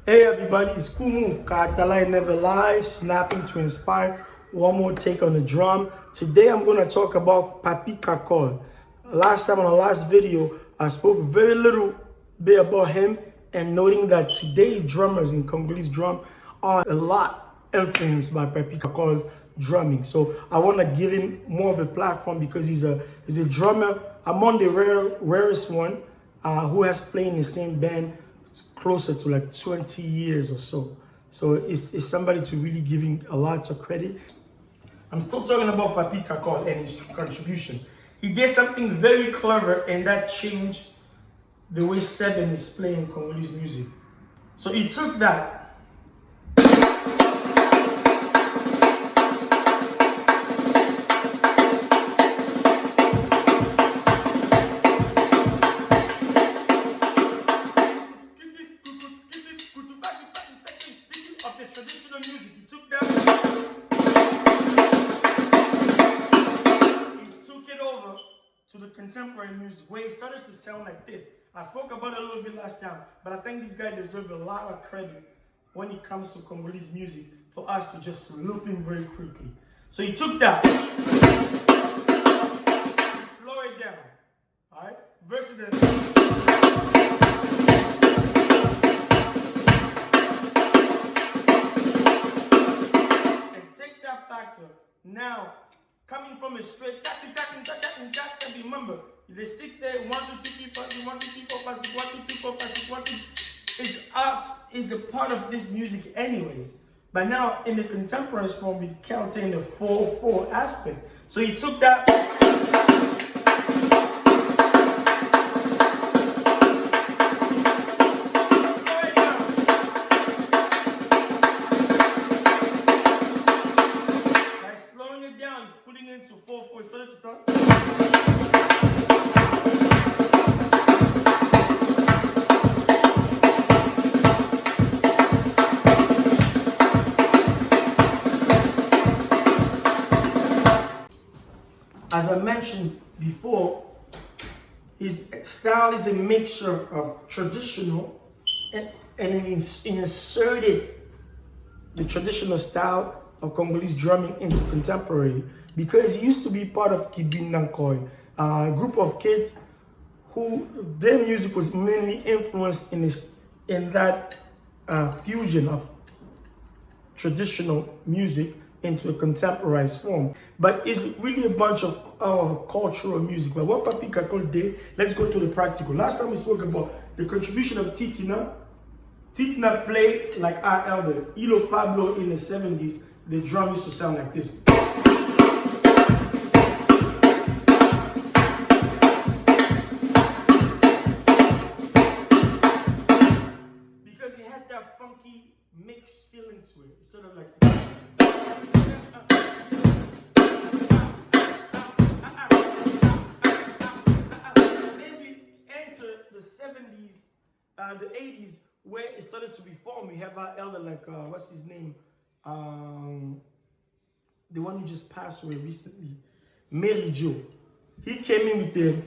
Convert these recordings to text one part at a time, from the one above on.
Hey everybody, it's Nkumu Katalay never lies, snapping to inspire. One more take on the drum. Today I'm going to talk about Papy Kakol. Last time on the last video, I spoke very little bit about him and noting that today's drummers in Congolese drum are a lot influenced by Papy Kakol's drumming. So I want to give him more of a platform because he's a drummer among the rarest one who has played in the same band closer to like 20 years or so. So it's somebody to really giving a lot of credit. I'm still talking about Papy Kakol and his contribution. He did something very clever and that changed the way Seben is playing Congolese music. So he took that of the traditional music. He took that, he took it over to the contemporary music where it started to sound like this. I spoke about it a little bit last time, but I think this guy deserves a lot of credit when it comes to Congolese music for us to just loop in very quickly. So he took that, he slowed it down, all right? Versus the now, coming from a straight, remember, the 6 day, 1, 2, 3, 4, 1, 2, 3, 4, 5, 6, 1, 2, 3, 4, 5, 6, 1, 2, is us, is a part of this music anyways. But now, in the contemporary form, we count in the 4/4 aspect. So he took that, into 4/4, started to sound. As I mentioned before, his style is a mixture of traditional and inserted the traditional style of Congolese drumming into contemporary, because he used to be part of Kibindankoi, a group of kids who their music was mainly influenced in that fusion of traditional music into a contemporized form. But it's really a bunch of cultural music. But what Papy Kakol did, let's go to the practical. Last time we spoke about the contribution of Titina. Titina played like our elder, Ilo Pablo in the 70s. The drum used to sound like this. Because it had that funky mixed feeling to it. It's sort of like then we enter the 70s, the 80s, where it started to be formed. We have our elder like what's his name? The one who just passed away recently, Mary Joe. He came in with them.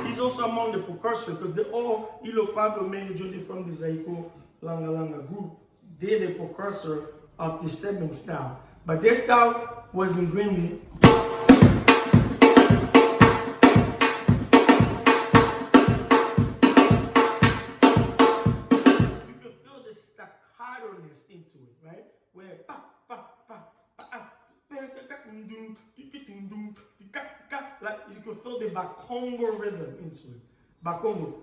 He's also among the precursors because they all, Ilo Pablo, Mary Joe, they from the Zaiko Langa Langa group. They're the precursor of the Seben style. But their style was in Greenlee. You can feel the staccato-ness into it, right? Where like you can feel the Bakongo rhythm into it. Bakongo.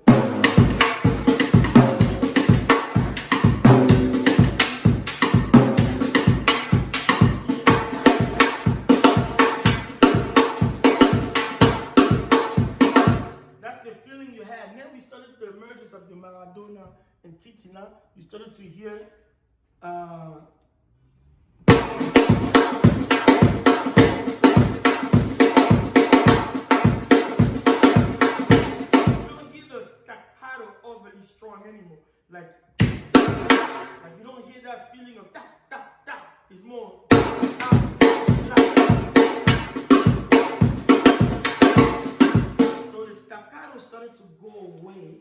That's the feeling you had. Then we started the emergence of the Maradona and Titina. We started to hear overly strong anymore. Like you don't hear that feeling of da da da. It's more da, da, da. So the staccato started to go away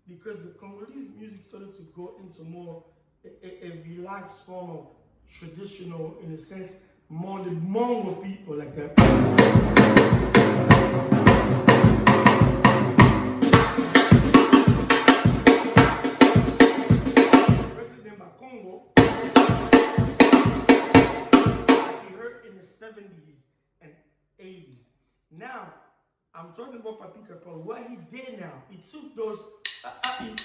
because the Congolese music started to go into more a relaxed form of traditional, in a sense, more the Mongol people like that. President by Congo, we heard in the 70s and 80s. Now, I'm talking about Papika. What he did now, he took those as in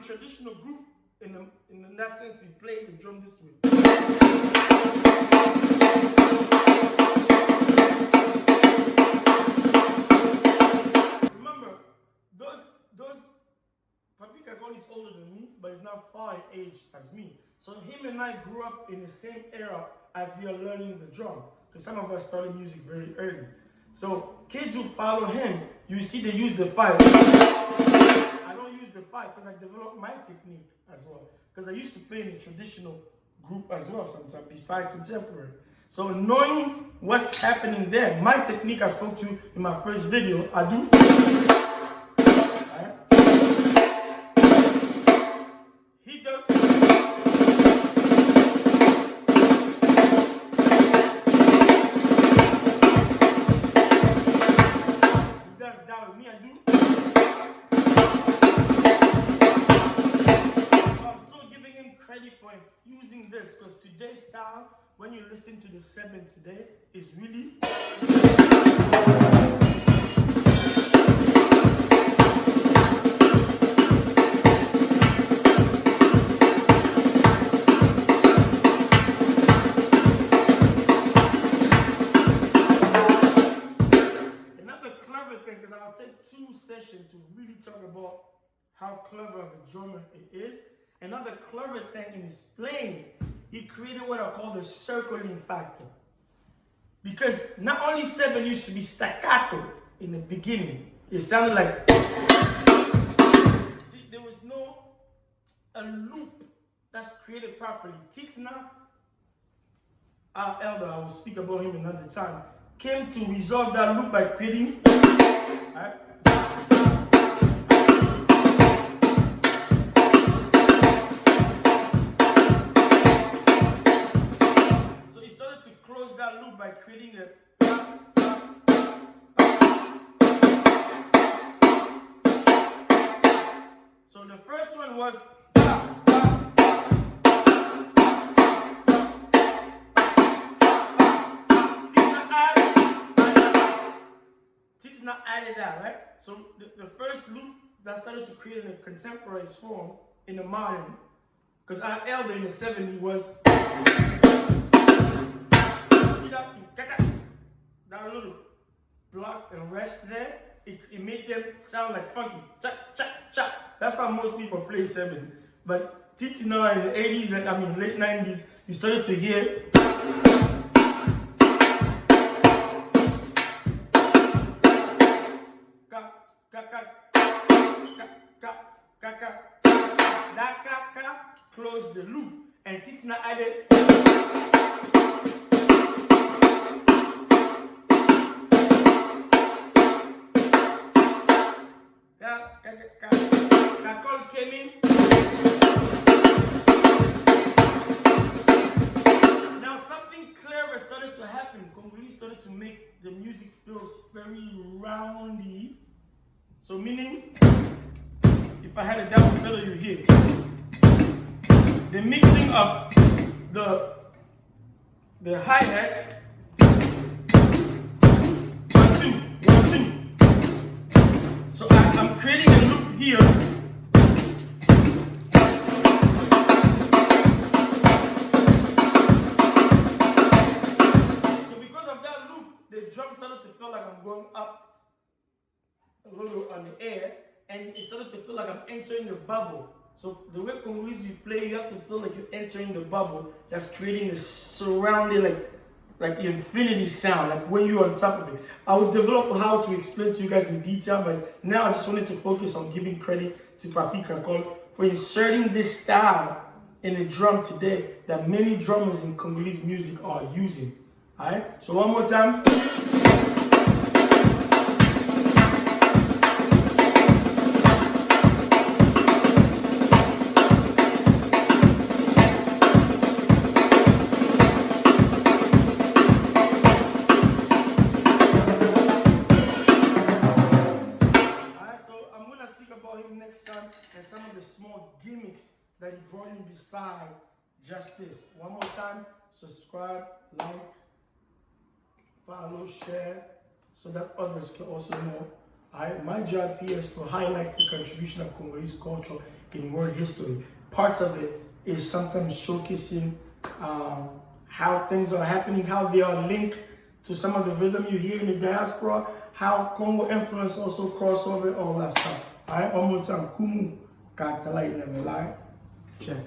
traditional group, in that sense, we play the drum this way. Remember, those Papika is older than me, but he's not far in age as me. So him and I grew up in the same era as we are learning the drum. Because some of us started music very early. So kids who follow him, you see they use the 5. I don't use the 5 because I developed my technique as well. Because I used to play in a traditional group as well sometimes, beside contemporary. So knowing what's happening there, my technique I spoke to in my first video, I do. He does. That with me, I do. I'm still giving him credit for using this because today's style, when you listen to the Seben today, is really because I'll take 2 sessions to really talk about how clever of a drummer it is. Another clever thing in his playing, he created what I call the circling factor. Because not only Seben used to be staccato in the beginning, it sounded like, see, there was a loop that's created properly. Titsna, our elder, I will speak about him another time, came to resolve that loop by creating, right? So he started to close that loop by creating a. So the first one was. Not added that, right? So the first loop that started to create in a contemporary form in the modern, because our elder in the 70s was, see that little block and rest there, it made them sound like funky. Cha, cha, cha. That's how most people play Seben. But Titina in the 80s and late 90s, you started to hear. That closed the loop and Titina added. Kakol came in. Now something clever started to happen. Congolese started to make the music feel very roundy. So meaning, if I had a double pedal, you hear the mixing of the hi-hat. 1, 2, 1, 2. So I'm creating a loop here. So because of that loop, the drum started to feel like I'm going up a little on the air, and it started to feel like I'm entering the bubble. So the way Congolese we play, you have to feel like you're entering the bubble that's creating this surrounding, like the infinity sound, like when you're on top of it. I will develop how to explain to you guys in detail, but now I just wanted to focus on giving credit to Papika for inserting this style in the drum today that many drummers in Congolese music are using. Alright? So one more time. the small gimmicks that he brought in beside just this. One more time, subscribe, like, follow, share, so that others can also know. Alright, my job here is to highlight the contribution of Congolese culture in world history. Parts of it is sometimes showcasing how things are happening, how they are linked to some of the rhythm you hear in the diaspora, how Congo influence also crossover, all that stuff. Alright, one more time. Nkumu Katalay, never lie. Check.